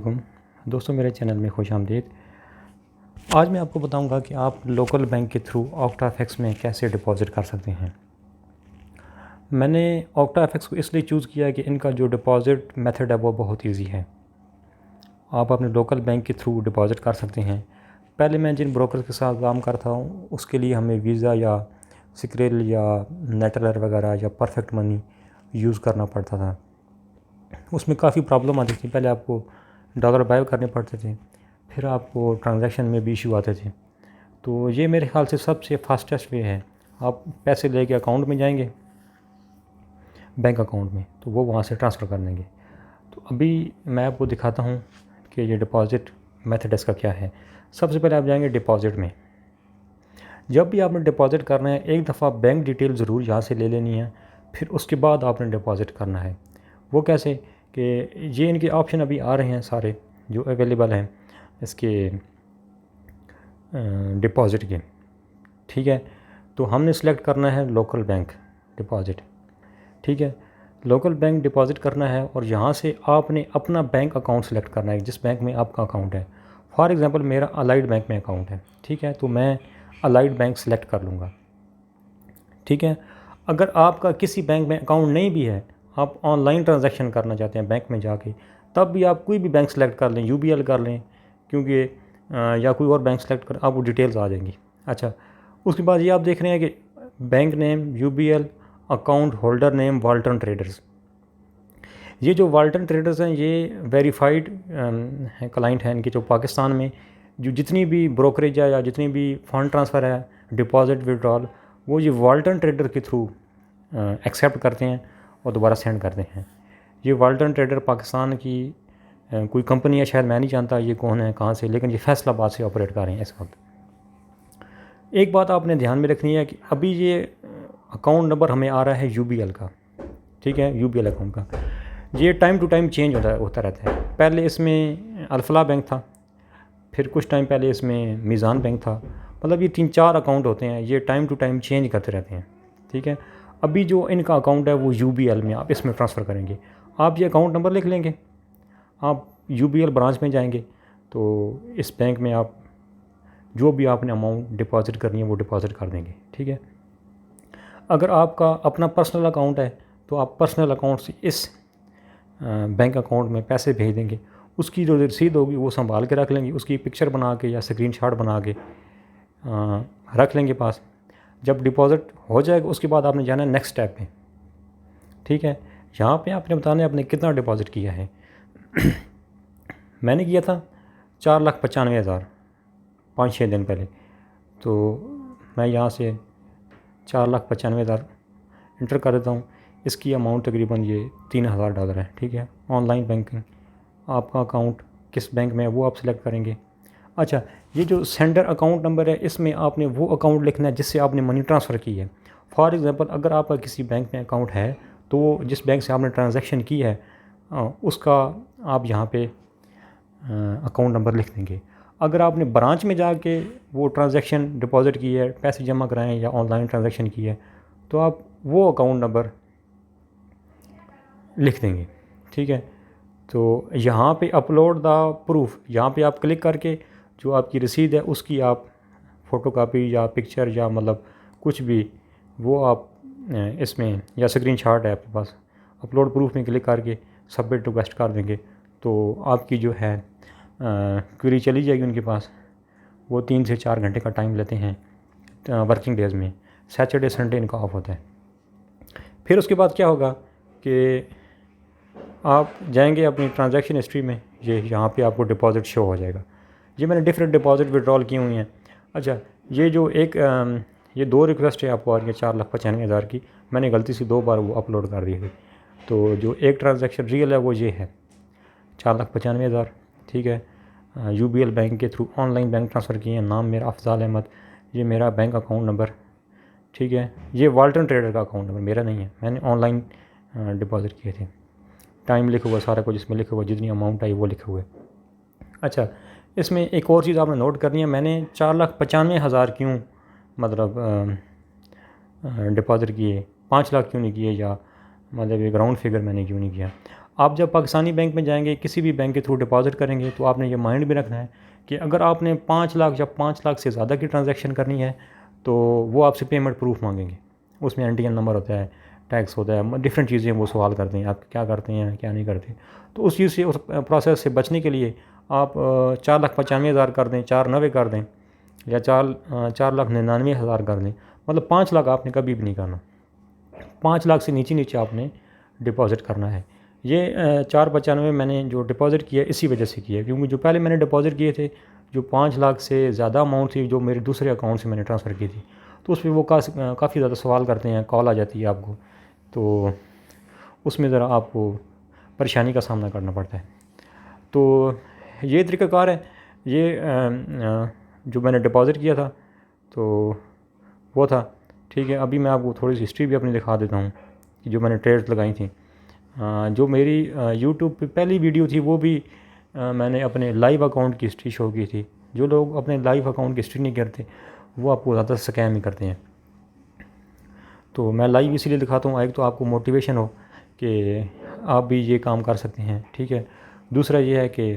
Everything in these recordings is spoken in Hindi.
वालेकुम दोस्तों, मेरे चैनल में खुश आमदीद। आज मैं आपको बताऊंगा कि आप लोकल बैंक के थ्रू ऑक्टाफैक्स में कैसे डिपॉज़िट कर सकते हैं। मैंने ऑक्टाफैक्स को इसलिए चूज़ किया है कि इनका जो डिपॉज़िट मेथड है वो बहुत इजी है। आप अपने लोकल बैंक के थ्रू डिपॉज़िट कर सकते हैं। पहले मैं जिन ब्रोकर के साथ काम करता हूँ उसके लिए हमें वीज़ा या सिक्रेल या नेटलर वगैरह या परफेक्ट मनी यूज़ करना पड़ता था। उसमें काफ़ी प्रॉब्लम आती थी। पहले आपको डॉलर बाय करने पड़ते थे, फिर आपको ट्रांजैक्शन में भी इशू आते थे। तो ये मेरे ख़्याल से सबसे फास्टेस्ट वे है। आप पैसे लेके अकाउंट में जाएंगे, बैंक अकाउंट में, तो वो वहाँ से ट्रांसफ़र कर देंगे। तो अभी मैं आपको दिखाता हूँ कि ये डिपॉज़िट मेथड इसका क्या है। सबसे पहले आप जाएंगे डिपॉज़िट में। जब भी आपने डिपॉज़िट करना है, एक दफ़ा बैंक डिटेल ज़रूर यहाँ से ले लेनी है, फिर उसके बाद आपने डिपॉज़िट करना है। वो कैसे कि ये इनके ऑप्शन अभी आ रहे हैं सारे जो अवेलेबल हैं इसके डिपॉज़िट के, ठीक है। तो हमने सेलेक्ट करना है लोकल बैंक डिपॉज़िट, ठीक है। लोकल बैंक डिपॉज़िट करना है और यहाँ से आपने अपना बैंक अकाउंट सेलेक्ट करना है, जिस बैंक में आपका अकाउंट है। फॉर एग्ज़ाम्पल मेरा अलाइड बैंक में अकाउंट है, ठीक है, तो मैं अलाइड बैंक सेलेक्ट कर लूँगा, ठीक है। अगर आपका किसी बैंक में अकाउंट नहीं भी है, आप ऑनलाइन ट्रांजैक्शन करना चाहते हैं बैंक में जाके, तब भी आप कोई भी बैंक सेलेक्ट कर लें, यूबीएल कर लें, क्योंकि या कोई और बैंक सेलेक्ट कर, आपको डिटेल्स आ जाएंगी। अच्छा, उसके बाद ये आप देख रहे हैं कि bank name, UBL, account holder name, Walton traders. ये जो वाल्टन ट्रेडर्स हैं ये वेरीफाइड क्लाइंट हैं इनके, जो पाकिस्तान में जो जितनी भी ब्रोकरेज है या जितनी भी फ़ंड ट्रांसफ़र है, डिपॉज़िट, विड्रॉल, वो ये वाल्टन ट्रेडर के थ्रू एक्सेप्ट करते हैं और दोबारा सेंड करते हैं। ये वाल्टन ट्रेडर पाकिस्तान की कोई कंपनी है, शायद मैं नहीं जानता ये कौन है, कहाँ से, लेकिन ये फैसलाबाद से ऑपरेट कर रहे हैं इस वक्त। एक बात आपने ध्यान में रखनी है कि अभी ये अकाउंट नंबर हमें आ रहा है यूबीएल का, ठीक है, यूबीएल अकाउंट का। ये टाइम टू टाइम चेंज होता रहता है। पहले इसमें अल्फला बैंक था, फिर कुछ टाइम पहले इसमें मीज़ान बैंक था। मतलब ये 3-4 अकाउंट होते हैं, ये टाइम टू टाइम चेंज करते रहते हैं, ठीक है। अभी जो इनका अकाउंट है वो यूबीएल में आप इसमें ट्रांसफ़र करेंगे। आप ये अकाउंट नंबर लिख लेंगे, आप यूबीएल ब्रांच में जाएंगे तो इस बैंक में आप जो भी आपने अमाउंट डिपॉज़िट करनी है वो डिपॉज़िट कर देंगे, ठीक है। अगर आपका अपना पर्सनल अकाउंट है तो आप पर्सनल अकाउंट से इस बैंक अकाउंट में पैसे भेज देंगे। उसकी जो रसीद होगी वो संभाल के रख लेंगे, उसकी पिक्चर बना के या स्क्रीनशॉट बना के रख लेंगे पास। जब डिपॉज़िट हो जाएगा उसके बाद आपने जाना है नेक्स्ट स्टेप पे, ठीक है। यहाँ पे आपने बताना है आपने कितना डिपॉज़िट किया है। मैंने किया था 4,95,000 5-6 दिन पहले। तो मैं यहाँ से 4,95,000 इंटर कर देता हूँ। इसकी अमाउंट तकरीबन ये $3,000 है, ठीक है। ऑनलाइन बैंकिंग, आपका अकाउंट किस बैंक में है वो आप सेलेक्ट करेंगे। अच्छा, ये जो सेंडर अकाउंट नंबर है इसमें आपने वो अकाउंट लिखना है जिससे आपने मनी ट्रांसफ़र की है। फॉर एग्ज़ाम्पल अगर आपका किसी बैंक में अकाउंट है तो जिस बैंक से आपने ट्रांजैक्शन की है उसका आप यहाँ पे अकाउंट नंबर लिख देंगे। अगर आपने ब्रांच में जाके वो ट्रांजैक्शन डिपॉज़िट की है, पैसे जमा कराएँ या ऑनलाइन ट्रांजैक्शन की है, तो आप वो अकाउंट नंबर लिख देंगे, ठीक है। तो यहाँ पे अपलोड द प्रूफ, यहाँ पे आप क्लिक करके जो आपकी रसीद है उसकी आप फ़ोटोकॉपी या पिक्चर या मतलब कुछ भी वो आप इसमें, या स्क्रीनशॉट है आपके पास, अपलोड प्रूफ में क्लिक करके सबमिट रिक्वेस्ट कर देंगे तो आपकी जो है क्वेरी चली जाएगी उनके पास। वो 3 से 4 घंटे का टाइम लेते हैं वर्किंग डेज़ में। सैटरडे संडे इनका ऑफ होता है। फिर उसके बाद क्या होगा कि आप जाएंगे अपनी ट्रांजैक्शन हिस्ट्री में, ये यहाँ पे आपको डिपॉज़िट शो हो जाएगा। ये मैंने डिफरेंट डिपॉज़िट विड्रॉल की हुई हैं। अच्छा, ये जो एक ये 2 रिक्वेस्ट है आपको आ रही है 4,95,000 की, मैंने गलती से 2 बार वो अपलोड कर दी थी। तो जो एक ट्रांजैक्शन रियल है वो ये है 4,95,000, ठीक है। यूबीएल बैंक के थ्रू ऑनलाइन बैंक ट्रांसफ़र किए हैं। नाम मेरा अफजाल अहमद, ये मेरा बैंक अकाउंट नंबर, ठीक है। ये वाल्टन ट्रेडर का अकाउंट नंबर मेरा नहीं है, मैंने ऑनलाइन डिपॉज़िट किए थे। टाइम लिखा हुआ सारा कुछ इसमें लिखा हुआ, जितनी अमाउंट आई वो लिखा हुआ है। अच्छा, इसमें एक और चीज़ आपने नोट करनी है, मैंने 4,95,000 क्यों मतलब डिपॉज़िट किए, 5 लाख क्यों नहीं किए, या मतलब एक राउंड फिगर मैंने क्यों नहीं किया। आप जब पाकिस्तानी बैंक में जाएंगे, किसी भी बैंक के थ्रू डिपॉज़िट करेंगे, तो आपने ये माइंड भी रखना है कि अगर आपने 5 लाख या 5 लाख से ज़्यादा की ट्रांजैक्शन करनी है तो वो आपसे पेमेंट प्रूफ मांगेंगे। उसमें एनटीएन नंबर होता है, टैक्स होता है, डिफरेंट चीज़ें वो सवाल करते हैं, आप क्या करते हैं क्या नहीं करते। तो उस चीज़ से, उस प्रोसेस से बचने के लिए आप 4,95,000 कर दें, 4,90 कर दें, या 4,99,000 कर दें। मतलब 5 लाख आपने कभी भी नहीं करना, 5 लाख से नीचे नीचे आपने डिपॉज़िट करना है। ये 4,95 मैंने जो डिपॉज़िट किया इसी वजह से किया, क्योंकि जो पहले मैंने डिपॉज़िट किए थे, जो 5 लाख से ज़्यादा अमाउंट थी, जो मेरे दूसरे अकाउंट से मैंने ट्रांसफ़र की थी, तो उस पर वो काफ़ी ज़्यादा सवाल करते हैं, कॉल आ जाती है आपको, तो उसमें ज़रा आपको परेशानी का सामना करना पड़ता है। तो ये तरीक़ाकार है। ये जो मैंने डिपॉज़िट किया था तो वो था, ठीक है। अभी मैं आपको थोड़ी सी हिस्ट्री भी अपनी दिखा देता हूँ कि जो मैंने ट्रेड्स लगाई थी। जो मेरी यूट्यूब पे पहली वीडियो थी वो भी मैंने अपने लाइव अकाउंट की हिस्ट्री शो की थी। जो लोग अपने लाइव अकाउंट की हिस्ट्री नहीं करते वो आपको ज़्यादा स्कैम ही करते हैं। तो मैं लाइव इसीलिए दिखाता हूँ, एक तो आपको मोटिवेशन हो कि आप भी ये काम कर सकते हैं, ठीक है। दूसरा ये है कि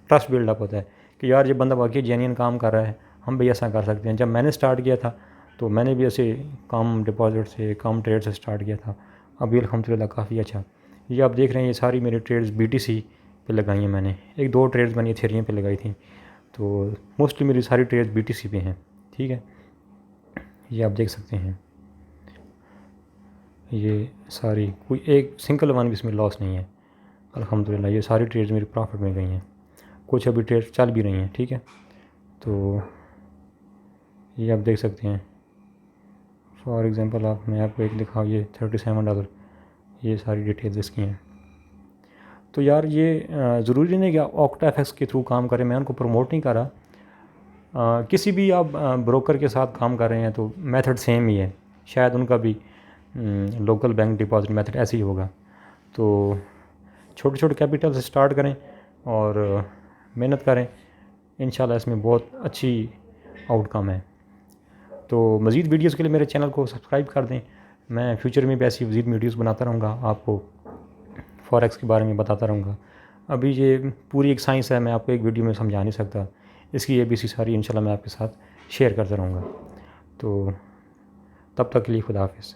ट्रस्ट बिल्डअप होता है कि यार ये बंदा वाकई जेन्युइन काम कर रहा है, हम भी ऐसा कर सकते हैं। जब मैंने स्टार्ट किया था तो मैंने भी ऐसे कम डिपॉजिट से, कम ट्रेड से स्टार्ट किया था। अभी अल्हम्दुलिल्लाह काफ़ी अच्छा। ये आप देख रहे हैं, ये सारी मेरी ट्रेड्स बीटीसी पे लगाई हैं मैंने। 1-2 ट्रेड्स मैंने इथेरियम पे लगाई थी, तो मोस्टली मेरी सारी ट्रेड्स बीटीसी पे हैं, ठीक है। ये आप देख सकते हैं, ये सारी, कोई एक सिंगल वन भी इसमें लॉस नहीं है अल्हम्दुलिल्लाह। ये सारी ट्रेड्स मेरी प्रॉफिट में गई हैं, कुछ अभी ट्रेड चल भी रही हैं, ठीक है। तो ये आप देख सकते हैं, फॉर एग्ज़ाम्पल मैं आपको एक दिखाऊँ, ये $37, ये सारी डिटेल्स इसकी हैं। तो यार ये ज़रूरी नहीं कि आप ऑक्टाफैक्स के थ्रू काम करें, मैं उनको प्रमोट नहीं कर रहा। किसी भी आप ब्रोकर के साथ काम कर रहे हैं तो मेथड सेम ही है, शायद उनका भी लोकल बैंक डिपॉजिट मेथड ऐसे ही होगा। तो छोटे छोटे कैपिटल से स्टार्ट करें और मेहनत करें, इंशाल्लाह इसमें बहुत अच्छी आउटकम है। तो मज़ीद वीडियोज़ के लिए मेरे चैनल को सब्सक्राइब कर दें। मैं फ्यूचर में भी ऐसी मज़ीद वीडियोज़ बनाता रहूँगा, आपको फॉरेक्स के बारे में बताता रहूँगा। अभी ये पूरी एक साइंस है, मैं आपको एक वीडियो में समझा नहीं सकता, इसकी ABC सारी इंशाल्लाह मैं आपके साथ शेयर करता रहूँगा। तो तब तक के लिए खुदा हाफ़िज़।